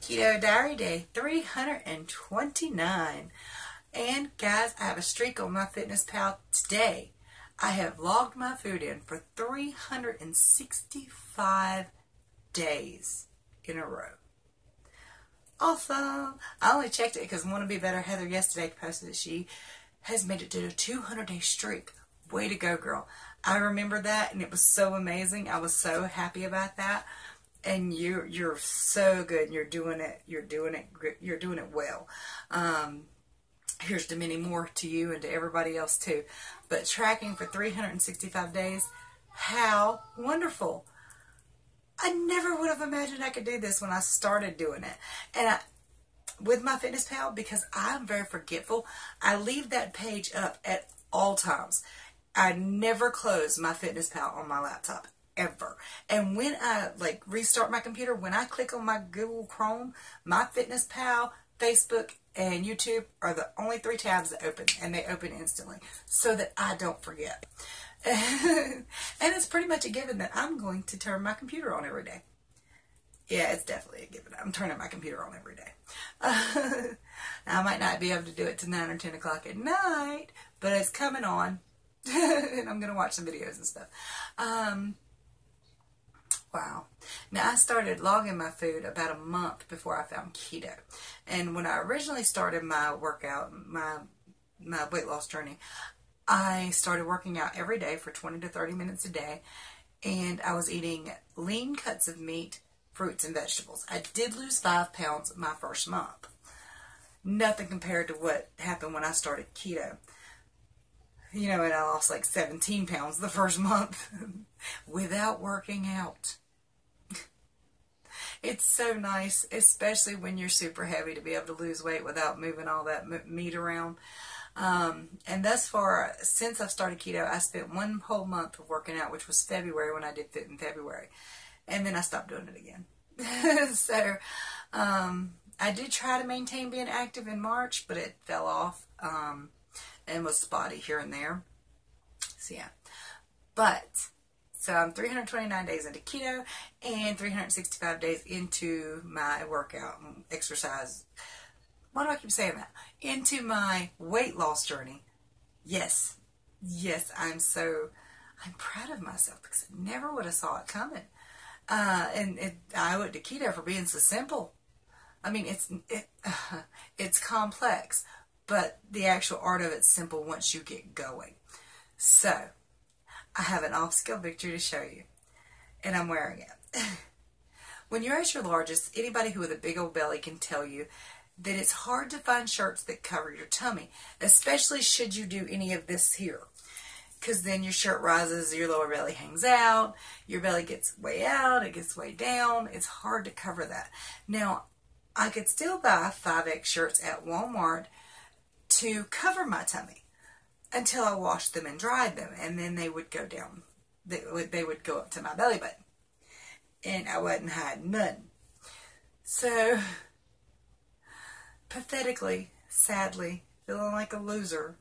Keto Diary Day 329. And guys, I have a streak on MyFittnessPal today. I have logged my food in for 365 days in a row. Awesome! I only checked it because Want to Be Better Heather yesterday posted that she has made it to a 200-day streak. Way to go, girl. I remember that, and it was so amazing. I was so happy about that. And you're so good. You're doing it well. Here's to many more to you and to everybody else too. But tracking for 365 days, how wonderful. I never would have imagined I could do this when I started doing it. And with MyFittnessPal, because I'm very forgetful, I leave that page up at all times. I never close MyFittnessPal on my laptop, ever. And when I restart my computer, when I click on my Google Chrome, MyFittnessPal, Facebook, and YouTube are the only 3 tabs that open, and they open instantly so that I don't forget. And it's pretty much a given that I'm going to turn my computer on every day. Yeah, it's definitely a given. I'm turning my computer on every day. I might not be able to do it to 9 or 10 o'clock at night, but it's coming on. And I'm going to watch some videos and stuff. Wow. Now, I started logging my food about a month before I found keto. And when I originally started my workout, my weight loss journey, I started working out every day for 20 to 30 minutes a day. And I was eating lean cuts of meat, fruits, and vegetables. I did lose 5 pounds my first month. Nothing compared to what happened when I started keto. You know, and I lost like 17 pounds the first month without working out. It's so nice, especially when you're super heavy, to be able to lose weight without moving all that meat around. And thus far, since I've started keto, I spent 1 whole month of working out, which was February when I did Fit in February. And then I stopped doing it again. So, I did try to maintain being active in March, but it fell off. And was spotty here and there. So yeah. So I'm 329 days into keto and 365 days into my workout and exercise. Why do I keep saying that? Into my weight loss journey. Yes. Yes, I'm proud of myself because I never would have saw it coming. I went to keto for being so simple. I mean, it's complex. But the actual art of it's simple once you get going. So, I have an off-scale picture to show you. And I'm wearing it. When you're at your largest, anybody who with a big old belly can tell you that it's hard to find shirts that cover your tummy. Especially should you do any of this here. Because then your shirt rises, your lower belly hangs out, your belly gets way out, it gets way down. It's hard to cover that. Now, I could still buy 5X shirts at Walmart to cover my tummy until I washed them and dried them, and then they would go down. They would go up to my belly button, and I wasn't hiding none. So, pathetically, sadly, feeling like a loser,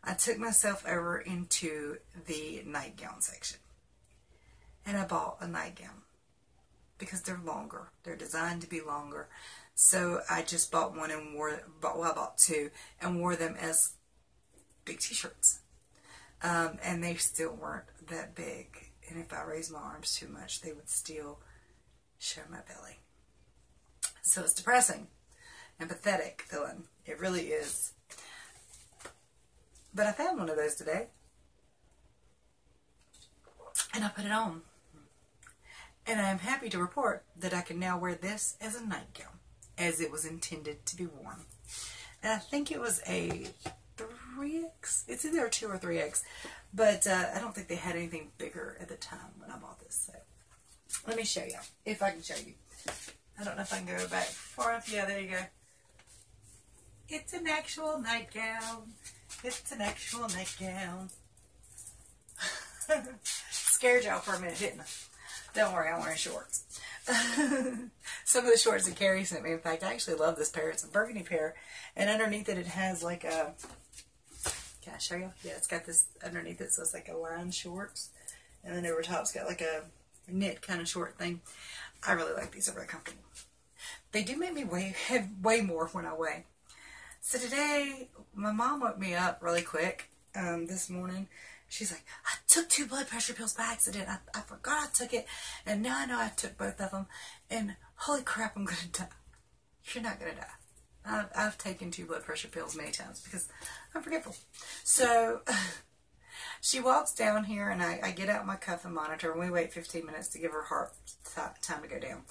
I took myself over into the nightgown section, and I bought a nightgown because they're longer. They're designed to be longer. So I just bought one and I bought 2 and wore them as big t-shirts. And they still weren't that big. And if I raised my arms too much, they would still show my belly. So it's depressing and pathetic feeling. It really is. But I found one of those today. And I put it on. And I'm happy to report that I can now wear this as a nightgown, as it was intended to be worn. And I think it was a 3X. It's either a 2 or 3X. But I don't think they had anything bigger at the time when I bought this. So let me show you, if I can show you. I don't know if I can go back far enough. Yeah, there you go. It's an actual nightgown. It's an actual nightgown. Scared y'all for a minute, didn't I? Don't worry, I'm wearing shorts. Some of the shorts that Carrie sent me, in fact, I actually love this pair. It's a burgundy pair. And underneath it, it has like a... Can I show you? Yeah, it's got this underneath it, so it's like a lined shorts. And then over top, it's got like a knit kind of short thing. I really like these. They're very comfortable. they do make me have way more when I weigh. So today, my mom woke me up really quick this morning. She's like, I took 2 blood pressure pills by accident. I forgot I took it, and now I know I took both of them, and holy crap, I'm going to die. You're not going to die. I've taken 2 blood pressure pills many times because I'm forgetful. So she walks down here, and I get out my cuff and monitor, and we wait 15 minutes to give her heart time to go down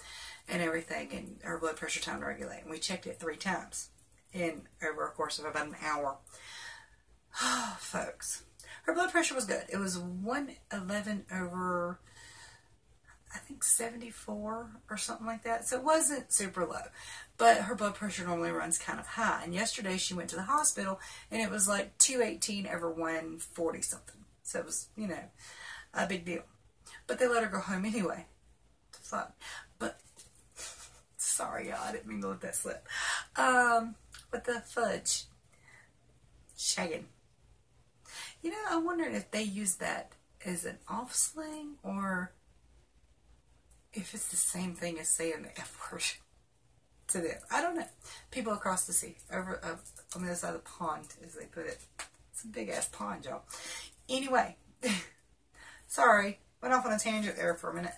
and everything, and her blood pressure time to regulate. And we checked it 3 times in over a course of about an hour. Oh, folks. Her blood pressure was good. It was 111 over, I think, 74 or something like that. So it wasn't super low. But her blood pressure normally runs kind of high. And yesterday she went to the hospital and it was like 218 over 140 something. So it was, you know, a big deal. But they let her go home anyway. Fuck. But, sorry y'all, I didn't mean to let that slip. But the fudge. Shagging. You know, I'm wondering if they use that as an off slang or if it's the same thing as saying the F word to them. I don't know. People across the sea, over on the other side of the pond, as they put it. It's a big ass pond, y'all. Anyway, sorry, went off on a tangent there for a minute.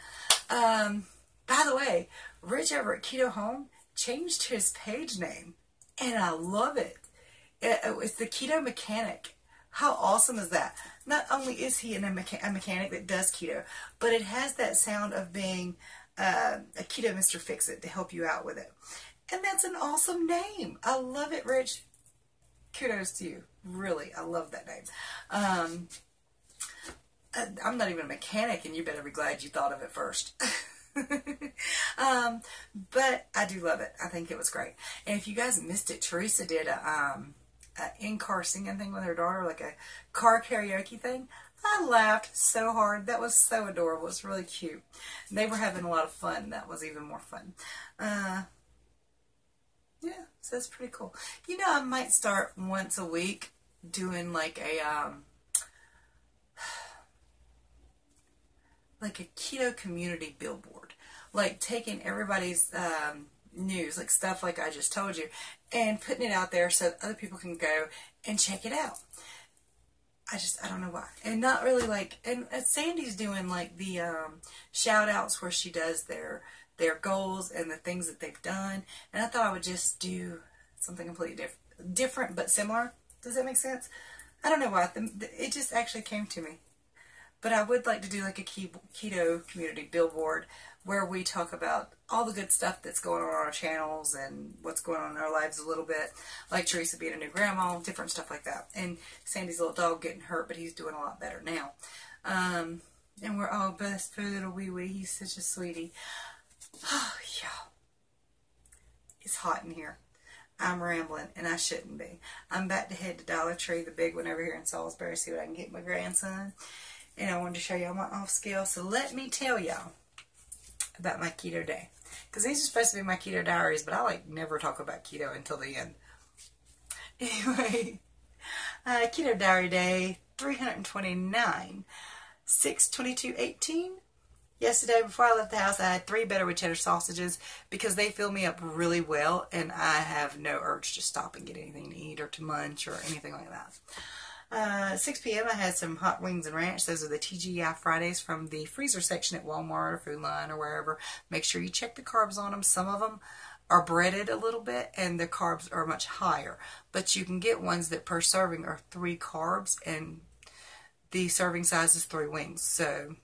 By the way, Rich over at Keto Home changed his page name, and I love it. It's the Keto Mechanic. How awesome is that? Not only is he a mechanic that does keto, but it has that sound of being a Keto Mr. Fix-It to help you out with it. And that's an awesome name. I love it, Rich. Kudos to you. Really, I love that name. I'm not even a mechanic, and you better be glad you thought of it first. But I do love it. I think it was great. And if you guys missed it, Teresa did a in-car singing thing with her daughter, like a car karaoke thing. I laughed so hard. That was so adorable. It was really cute. And they were having a lot of fun. That was even more fun. Yeah, so that's pretty cool. You know, I might start once a week doing like a keto community billboard. Like taking everybody's news, like stuff like I just told you, and putting it out there so that other people can go and check it out. I don't know why. And not really like, and Sandy's doing like the shout outs where she does their goals and the things that they've done. And I thought I would just do something completely different but similar. Does that make sense? I don't know why. It just actually came to me. But I would like to do like a keto community billboard where we talk about all the good stuff that's going on our channels and what's going on in our lives a little bit. Like Teresa being a new grandma, different stuff like that. And Sandy's little dog getting hurt, but he's doing a lot better now. And we're all blessed for little wee wee. He's such a sweetie. Oh, yeah. It's hot in here. I'm rambling, and I shouldn't be. I'm about to head to Dollar Tree, the big one over here in Salisbury, see what I can get my grandson. And I wanted to show y'all my off scale. So let me tell y'all about my keto day. Because these are supposed to be my keto diaries, but I like never talk about keto until the end. Anyway, keto diary day 329, 6/22/18. Yesterday, before I left the house, I had 3 Betterwood cheddar sausages because they fill me up really well, and I have no urge to stop and get anything to eat or to munch or anything like that. 6 p.m. I had some hot wings and ranch. Those are the TGI Fridays from the freezer section at Walmart or Food Line or wherever. Make sure you check the carbs on them. Some of them are breaded a little bit and the carbs are much higher. But you can get ones that per serving are 3 carbs and the serving size is 3 wings. So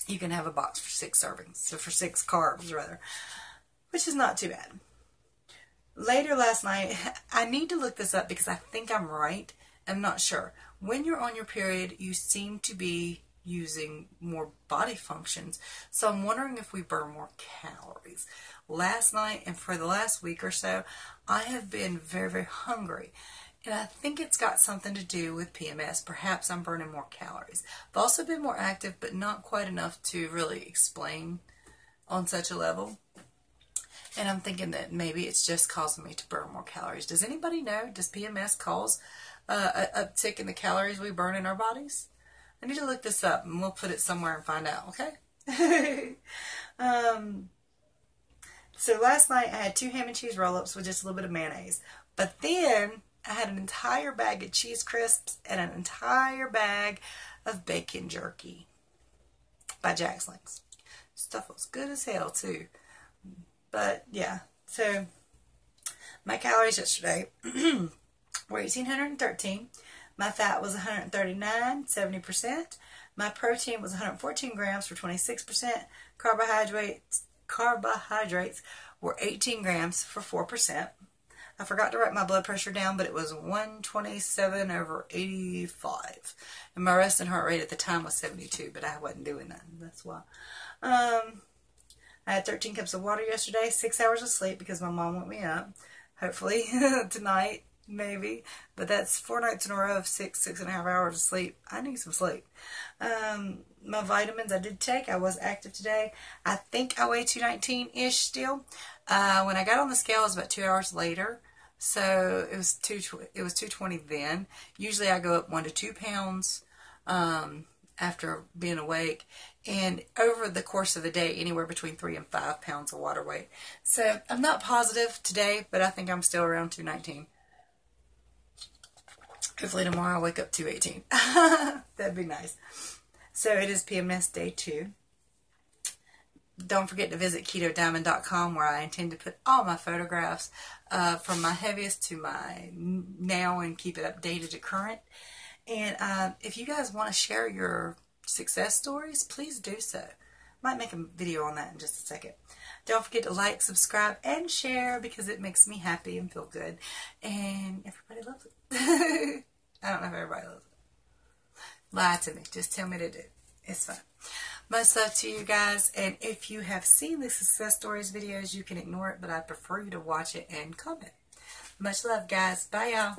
you can have a box for 6 servings. So for 6 carbs rather, which is not too bad. Later last night, I need to look this up because I think I'm right. I'm not sure. When you're on your period, you seem to be using more body functions. So I'm wondering if we burn more calories. Last night and for the last week or so, I have been very, very hungry. And I think it's got something to do with PMS. Perhaps I'm burning more calories. I've also been more active, but not quite enough to really explain on such a level. And I'm thinking that maybe it's just causing me to burn more calories. Does anybody know? Does PMS cause an uptick in the calories we burn in our bodies? I need to look this up, and we'll put it somewhere and find out, okay? So last night I had 2 ham and cheese roll-ups with just a little bit of mayonnaise. But then I had an entire bag of cheese crisps and an entire bag of bacon jerky by Jack's Links. Stuff was good as hell too. But yeah, so my calories yesterday were 1,813. My fat was 139, 70%. My protein was 114 grams for 26%. Carbohydrates were 18 grams for 4%. I forgot to write my blood pressure down, but it was 127/85. And my resting heart rate at the time was 72, but I wasn't doing nothing. That's why. I had 13 cups of water yesterday, 6 hours of sleep because my mom woke me up. Hopefully tonight, maybe. But that's 4 nights in a row of 6.5 hours of sleep. I need some sleep. My vitamins I did take. I was active today. I think I weigh 219-ish still. When I got on the scale, it was about 2 hours later. So it was 220 then. Usually I go up 1 to 2 pounds after being awake. And over the course of the day, anywhere between 3 and 5 pounds of water weight. So I'm not positive today, but I think I'm still around 219. Hopefully tomorrow I'll wake up 218. That'd be nice. So it is PMS day 2. Don't forget to visit KetoDiamondbbw.com where I intend to put all my photographs from my heaviest to my now and keep it updated to current. And if you guys want to share your success stories, please do so. Might make a video on that in just a second. Don't forget to like, subscribe, and share because it makes me happy and feel good. And everybody loves it. I don't know if everybody loves it. Lie to me. Just tell me to do. It's fun. Much love to you guys. And if you have seen the success stories videos, you can ignore it, but I prefer you to watch it and comment. Much love, guys. Bye, y'all.